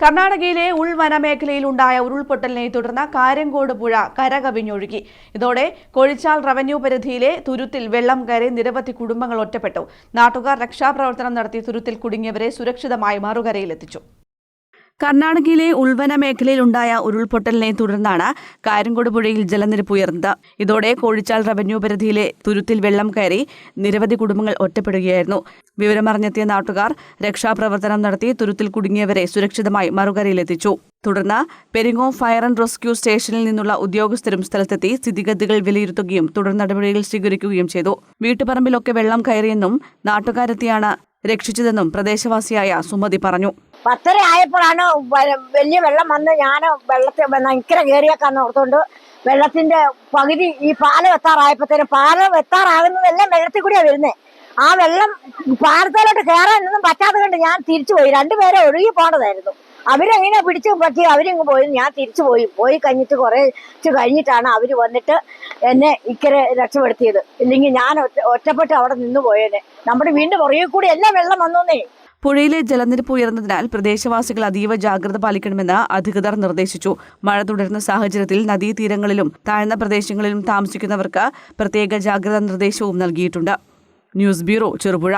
കർണാടകയിലെ ഉൾവനമേഖലയിൽ ഉണ്ടായ ഉരുൾപൊട്ടലിനെ തുടർന്ന് കാര്യങ്കോട് പുഴ കരകവിഞ്ഞൊഴുകി. ഇതോടെ കൊഴിച്ചാൽ റവന്യൂ പരിധിയിലെ തുരുത്തിൽ വെള്ളം കയറി നിരവധി കുടുംബങ്ങൾ ഒറ്റപ്പെട്ടു. നാട്ടുകാർ രക്ഷാപ്രവർത്തനം നടത്തി തുരുത്തിൽ കുടുങ്ങിയവരെ സുരക്ഷിതമായി മറുകരയിലെത്തിച്ചു. കർണാടകയിലെ ഉൾവന മേഖലയിൽ ഉണ്ടായ ഉരുൾപൊട്ടലിനെ തുടർന്നാണ് കാര്യങ്കോട് പുഴയിൽ ജലനിരപ്പ് ഉയർന്നത്. ഇതോടെ കോഴിച്ചാൽ റവന്യൂ പരിധിയിലെ തുരുത്തിൽ വെള്ളം കയറി നിരവധി കുടുംബങ്ങൾ ഒറ്റപ്പെടുകയായിരുന്നു. വിവരമറിഞ്ഞെത്തിയ നാട്ടുകാർ രക്ഷാപ്രവർത്തനം നടത്തി തുരുത്തിൽ കുടുങ്ങിയവരെ സുരക്ഷിതമായി മറുകരയിലെത്തിച്ചു. തുടർന്ന് പെരിങ്ങോം ഫയർ ആൻഡ് റെസ്ക്യൂ സ്റ്റേഷനിൽ നിന്നുള്ള ഉദ്യോഗസ്ഥരും സ്ഥലത്തെത്തി സ്ഥിതിഗതികൾ വിലയിരുത്തുകയും തുടർ നടപടികൾ സ്വീകരിക്കുകയും ചെയ്തു. വീട്ടുപറമ്പിലൊക്കെ വെള്ളം കയറിയെന്നും നാട്ടുകാരെത്തിയാണ് രക്ഷിച്ചതെന്നും പ്രദേശവാസിയായ സുമതി പറഞ്ഞു. 10:30 ആയപ്പോഴാണ് വലിയ വെള്ളം വന്ന് ഞാൻ വെള്ളത്തിൽ ഭയങ്കര കയറിയേക്കാന്ന് ഓർത്തുകൊണ്ട് വെള്ളത്തിന്റെ പകുതി ഈ പാലം എത്താറായപ്പോഴത്തേനും പാലം എത്താറാകുന്നതെല്ലാം വെള്ളത്തിൽ കൂടിയാണ് വരുന്നത്. ആ വെള്ളം പാലത്തിലോട്ട് കയറാനൊന്നും പറ്റാതെ കൊണ്ട് ഞാൻ തിരിച്ചുപോയി. 2 പേരെ ഒഴുകി പോകേണ്ടതായിരുന്നു. അവരെങ്ങനെ പിടിച്ചു പറ്റി അവരിങ്ങ് പോയി. ഞാൻ തിരിച്ചു പോയി കഴിഞ്ഞിട്ട് കുറച്ച് കഴിഞ്ഞിട്ടാണ് അവർ വന്നിട്ട് എന്നെ ഇക്കരെ രക്ഷപ്പെടുത്തിയത്. ഇല്ലെങ്കിൽ ഞാൻ ഒറ്റപ്പെട്ട് അവിടെ നിന്ന് പോയേനെ. നമ്മുടെ വീണ്ടും പുറകെ കൂടി എല്ലാം വെള്ളം വന്നോന്നേ. പുഴയിലെ ജലനിരപ്പ് ഉയർന്നതിനാൽ പ്രദേശവാസികൾ അതീവ ജാഗ്രത പാലിക്കണമെന്ന് അധികൃതർ നിർദ്ദേശിച്ചു. മഴ തുടരുന്ന സാഹചര്യത്തിൽ നദീതീരങ്ങളിലും താഴ്ന്ന പ്രദേശങ്ങളിലും താമസിക്കുന്നവർക്ക് പ്രത്യേക ജാഗ്രതാ നിർദ്ദേശവും നൽകിയിട്ടുണ്ട്. News bureau, Cherupuzha.